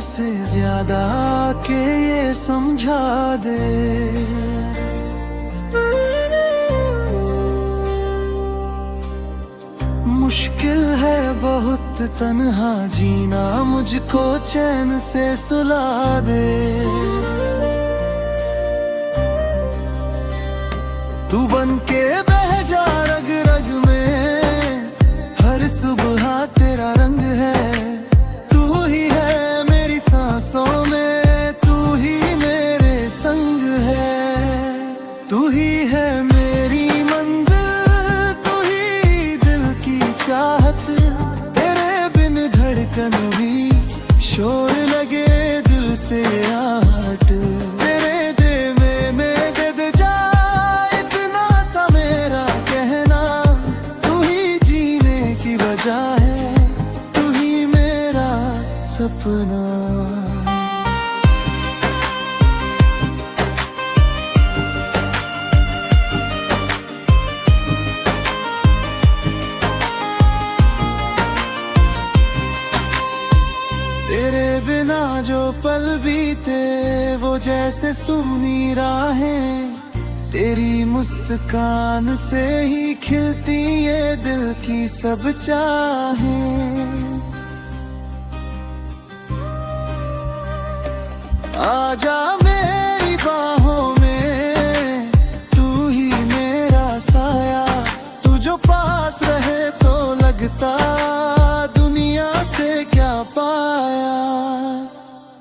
से ज्यादा के ये समझा दे। मुश्किल है बहुत तन्हा जीना, मुझको चैन से सुला दे। तू बनके बह जा रग रग में, हर सुबह तेरा रंग है। तू ही है मेरी सांसों में, तू ही मेरे संग है। तू ही है मेरी मंजिल, तू ही दिल की चाहत। तेरे बिन धड़कन भी शोर लगे दिल से आहट। तेरे दे में गद जाए इतना सा मेरा कहना। तू ही जीने की वजह है, तू ही मेरा सपना। तेरे बिना जो पल बीते वो जैसे सूनी राहें। तेरी मुस्कान से ही खिलती ये दिल की सब चाहें। आजा मेरी बाहों में, तू ही मेरा साया। तू जो पास रहे तो लगता दुनिया से क्या पाया।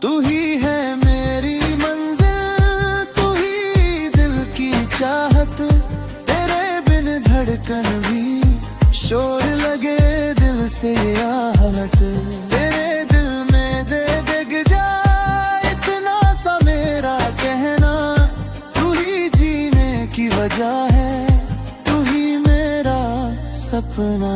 तू ही है मेरी मंजिल, तू ही दिल की चाहत। तेरे बिन धड़कन भी शोर लगे दिल से आहट। तेरे दिल में दे दिग जाए इतना सा मेरा कहना। तू ही जीने की वजह है, तू ही मेरा सपना।